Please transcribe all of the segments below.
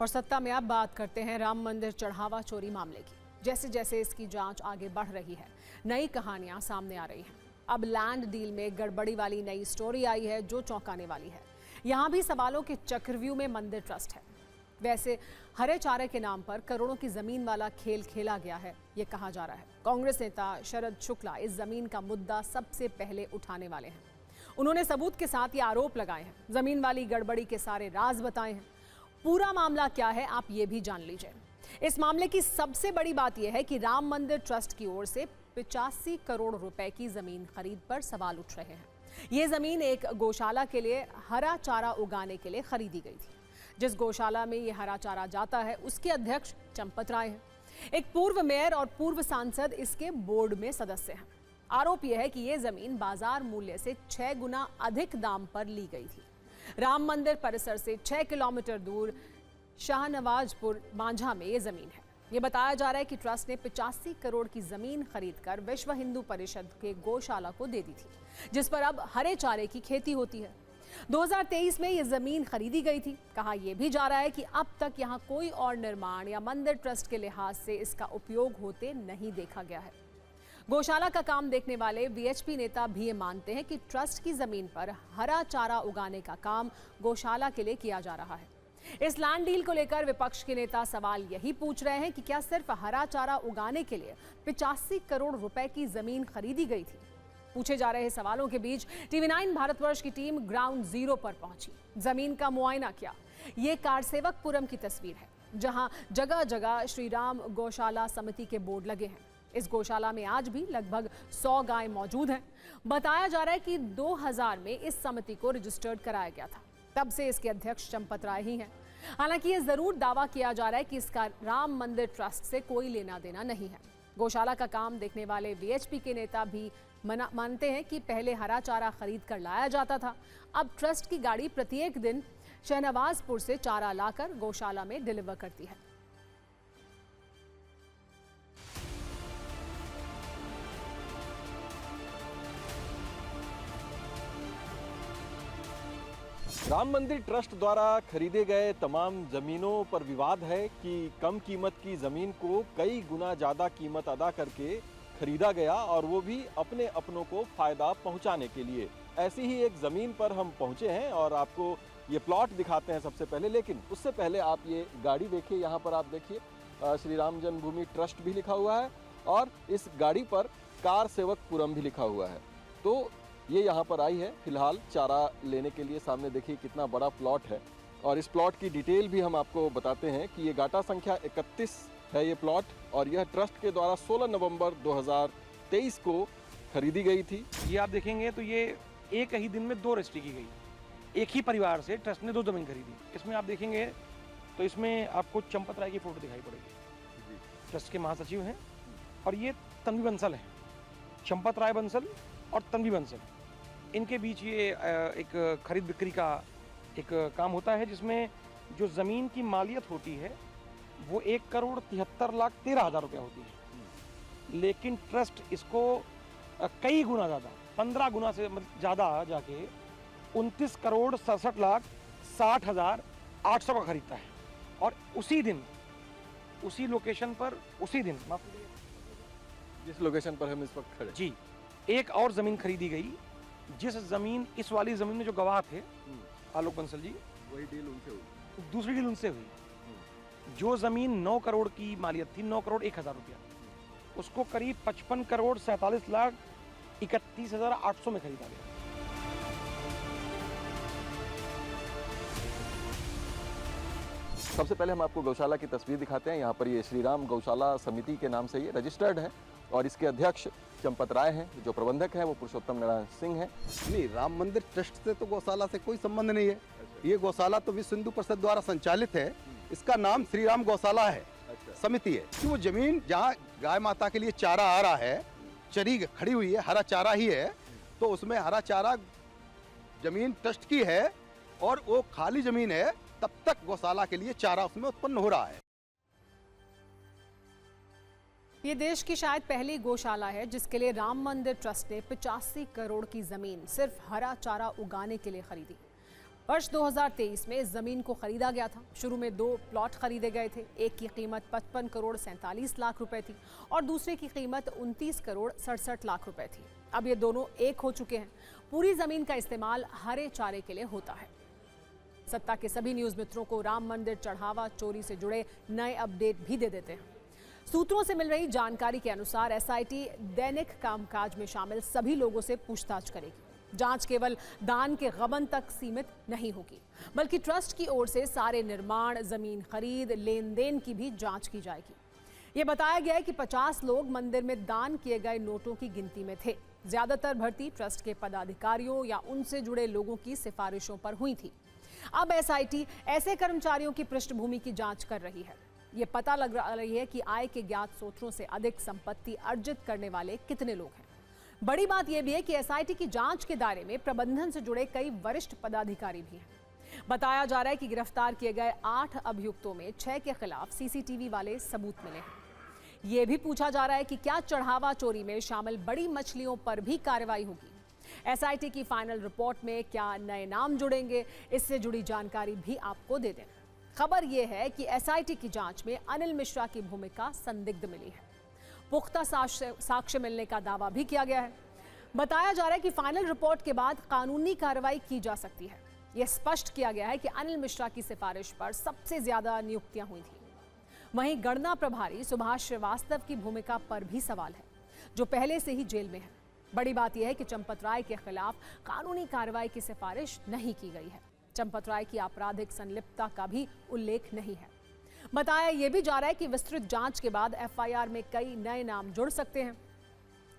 और सत्ता में अब बात करते हैं राम मंदिर चढ़ावा चोरी मामले की। जैसे जैसे इसकी जांच आगे बढ़ रही है, नई कहानियां सामने आ रही हैं। अब लैंड डील में गड़बड़ी वाली नई स्टोरी आई है जो चौंकाने वाली है। यहां भी सवालों के चक्रव्यूह में मंदिर ट्रस्ट है। वैसे हरे चारे के नाम पर करोड़ों की जमीन वाला खेल खेला गया है, ये कहा जा रहा है। कांग्रेस नेता शरद शुक्ला इस जमीन का मुद्दा सबसे पहले उठाने वाले हैं। उन्होंने सबूत के साथ ये आरोप लगाए हैं, जमीन वाली गड़बड़ी के सारे राज बताए हैं। पूरा मामला क्या है आप ये भी जान लीजिए। इस मामले की सबसे बड़ी बात यह है कि राम मंदिर ट्रस्ट की ओर से 85 करोड़ रुपए की जमीन खरीद पर सवाल उठ रहे हैं। ये जमीन एक गौशाला के लिए हरा चारा उगाने के लिए खरीदी गई थी। जिस गौशाला में ये हरा चारा जाता है उसके अध्यक्ष चंपत राय हैं। एक पूर्व मेयर और पूर्व सांसद इसके बोर्ड में सदस्य हैं। आरोप यह है कि यह जमीन बाजार मूल्य से 6 गुना अधिक दाम पर ली गई थी। राम मंदिर परिसर से 6 किलोमीटर दूर शाहनवाजपुर मांझा में ये जमीन है। ये बताया जा रहा है कि ट्रस्ट ने 85 करोड़ की जमीन खरीदकर विश्व हिंदू परिषद के गौशाला को दे दी थी, जिस पर अब हरे चारे की खेती होती है। 2023 में ये जमीन खरीदी गई थी। कहा यह भी जा रहा है कि अब तक यहाँ कोई और निर्माण या मंदिर ट्रस्ट के लिहाज से इसका उपयोग होते नहीं देखा गया है। गौशाला का काम देखने वाले वीएचपी नेता भी ये मानते हैं कि ट्रस्ट की जमीन पर हरा चारा उगाने का काम गौशाला के लिए किया जा रहा है। इस लैंड डील को लेकर विपक्ष के नेता सवाल यही पूछ रहे हैं कि क्या सिर्फ हरा चारा उगाने के लिए 85 करोड़ रुपए की जमीन खरीदी गई थी। पूछे जा रहे सवालों के बीच टीवी9 भारतवर्ष की टीम ग्राउंड जीरो पर पहुंची, जमीन का मुआयना किया। ये कारसेवकपुरम की तस्वीर है, जहां जगह जगह श्री राम गौशाला समिति के बोर्ड लगे हैं। इस गौशाला में आज भी लगभग 100 गाय मौजूद हैं। बताया जा रहा है कि 2000 में इस समिति को रजिस्टर्ड कराया गया था। तब से इसके अध्यक्ष चंपत राय ही हैं। हालांकि ये जरूर दावा किया जा रहा है कि इसका राम मंदिर ट्रस्ट से कोई लेना देना नहीं है। गौशाला का काम देखने वाले वीएचपी के नेता भी मानते हैं कि पहले हरा चारा खरीद कर लाया जाता था। अब ट्रस्ट की गाड़ी प्रत्येक दिन शहनवाजपुर से चारा लाकर गौशाला में डिलीवर करती है। राम मंदिर ट्रस्ट द्वारा खरीदे गए तमाम जमीनों पर विवाद है कि कम कीमत की जमीन को कई गुना ज्यादा कीमत अदा करके खरीदा गया, और वो भी अपने अपनों को फायदा पहुंचाने के लिए। ऐसी ही एक जमीन पर हम पहुंचे हैं और आपको ये प्लॉट दिखाते हैं सबसे पहले। लेकिन उससे पहले आप ये गाड़ी देखिए, यहाँ पर आप देखिए श्री राम जन्मभूमि ट्रस्ट भी लिखा हुआ है और इस गाड़ी पर कारसेवकपुरम भी लिखा हुआ है। तो ये यहाँ पर आई है फिलहाल चारा लेने के लिए। सामने देखिए कितना बड़ा प्लॉट है, और इस प्लॉट की डिटेल भी हम आपको बताते हैं कि ये गाटा संख्या 31 है ये प्लॉट, और यह ट्रस्ट के द्वारा 16 नवंबर 2023 को खरीदी गई थी। ये आप देखेंगे तो ये एक ही दिन में 2 रजिस्ट्री की गई। एक ही परिवार से ट्रस्ट ने 2 जमीन खरीदी। इसमें आप देखेंगे तो इसमें आपको चंपत राय की फोटो दिखाई पड़ेगी, ट्रस्ट के महासचिव हैं, और ये तन्वी बंसल है। चंपत राय बंसल और तन्वी बंसल, इनके बीच ये एक खरीद बिक्री का एक काम होता है, जिसमें जो ज़मीन की मालियत होती है वो 1,73,13,000 रुपया होती है। लेकिन ट्रस्ट इसको कई गुना ज़्यादा, 15 गुना से ज़्यादा जाके 29,67,60,800 का खरीदता है। और उसी दिन, उसी लोकेशन पर, उसी दिन माफ कीजिए, जिस लोकेशन पर हम इस वक्त खड़े जी, एक और ज़मीन खरीदी गई। जिस ज़मीन, इस वाली ज़मीन में जो गवाह थे आलोक बंसल जी, वही डील उनसे हुई, दूसरी डील उनसे हुई। जो ज़मीन 9 करोड़ की मालियत थी, 9 करोड़ 1,000 रुपया, उसको करीब 55 करोड़ 47,31,800 में खरीदा गया। सबसे पहले हम आपको गौशाला की तस्वीर दिखाते हैं। यहाँ पर ये श्री राम गौशाला समिति के नाम से ये रजिस्टर्ड है, और इसके अध्यक्ष चंपत राय हैं। जो प्रबंधक हैं वो पुरुषोत्तम नारायण सिंह हैं। नहीं, राम मंदिर ट्रस्ट से तो गौशाला से कोई संबंध नहीं है। ये गौशाला तो विश्व हिंदू परिषद द्वारा संचालित है। इसका नाम श्री राम गौशाला है, समिति है। कि वो जमीन जहाँ गाय माता के लिए चारा आ रहा है, चरी खड़ी हुई है, हरा चारा ही है, तो उसमें हरा चारा जमीन ट्रस्ट की है, और वो खाली जमीन है, तब तक गौशाला के लिए चारा उसमें उत्पन्न हो रहा है। ये देश की शायद पहली गौशाला है जिसके लिए राम मंदिर ट्रस्ट ने 85 करोड़ की जमीन सिर्फ हरा चारा उगाने के लिए खरीदी। वर्ष 2023 में इस जमीन को खरीदा गया था। शुरू में 2 प्लॉट खरीदे गए थे। एक की कीमत 55 करोड़ 47 लाख रुपए थी और दूसरे की कीमत 29 करोड़ 67 लाख रुपए थी। अब ये दोनों एक हो चुके हैं। पूरी जमीन का इस्तेमाल हरे चारे के लिए होता है। सत्ता के सभी न्यूज मित्रों को राम मंदिर चढ़ावा चोरी से जुड़े नए अपडेट भी दे देते हैं। सूत्रों से मिल रही जानकारी के अनुसार एसआईटी दैनिक कामकाज में शामिल सभी लोगों से पूछताछ करेगी। जांच केवल दान के गबन तक सीमित नहीं होगी, बल्कि ट्रस्ट की ओर से सारे निर्माण, जमीन खरीद, लेन देन की भी जांच की जाएगी। ये बताया गया है कि 50 लोग मंदिर में दान किए गए नोटों की गिनती में थे। ज्यादातर भर्ती ट्रस्ट के पदाधिकारियों या उनसे जुड़े लोगों की सिफारिशों पर हुई थी। अब एसआईटी ऐसे कर्मचारियों की पृष्ठभूमि की जांच कर रही है। ये पता लग रही है कि आय के ज्ञात स्रोतों से अधिक संपत्ति अर्जित करने वाले कितने लोग हैं। बड़ी बात यह भी है कि एसआईटी की जांच के दायरे में प्रबंधन से जुड़े कई वरिष्ठ पदाधिकारी भी हैं। बताया जा रहा है कि गिरफ्तार किए गए 8 अभियुक्तों में 6 के खिलाफ सीसीटीवी वाले सबूत मिले हैं। यह भी पूछा जा रहा है कि क्या चढ़ावा चोरी में शामिल बड़ी मछलियों पर भी कार्रवाई होगी। एसआईटी की फाइनल रिपोर्ट में क्या नए नाम जुड़ेंगे, इससे जुड़ी जानकारी भी आपको दे दें। खबर यह है कि एसआईटी की जांच में अनिल मिश्रा की भूमिका संदिग्ध मिली है। पुख्ता साक्ष्य मिलने का दावा भी किया गया है। बताया जा रहा है कि फाइनल रिपोर्ट के बाद कानूनी कार्रवाई की जा सकती है। यह स्पष्ट किया गया है कि अनिल मिश्रा की सिफारिश पर सबसे ज्यादा नियुक्तियां हुई थी। वहीं गणना प्रभारी सुभाष श्रीवास्तव की भूमिका पर भी सवाल है, जो पहले से ही जेल में है। बड़ी बात यह है कि चंपत राय के खिलाफ कानूनी कार्रवाई की सिफारिश नहीं की गई है। चंपत राय की आपराधिक संलिप्तता का भी उल्लेख नहीं है। बताया यह भी जा रहा है कि विस्तृत जांच के बाद एफआईआर में कई नए नाम जुड़ सकते हैं।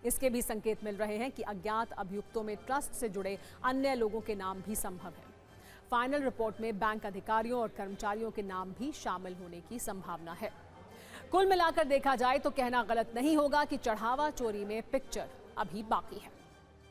इसके भी संकेत मिल रहे हैं कि अज्ञात अभियुक्तों में ट्रस्ट से जुड़े अन्य लोगों के नाम भी संभव है। फाइनल रिपोर्ट में बैंक अधिकारियों और कर्मचारियों के नाम भी शामिल होने की संभावना है। कुल मिलाकर देखा जाए तो कहना गलत नहीं होगा कि चढ़ावा चोरी में पिक्चर अभी बाकी है।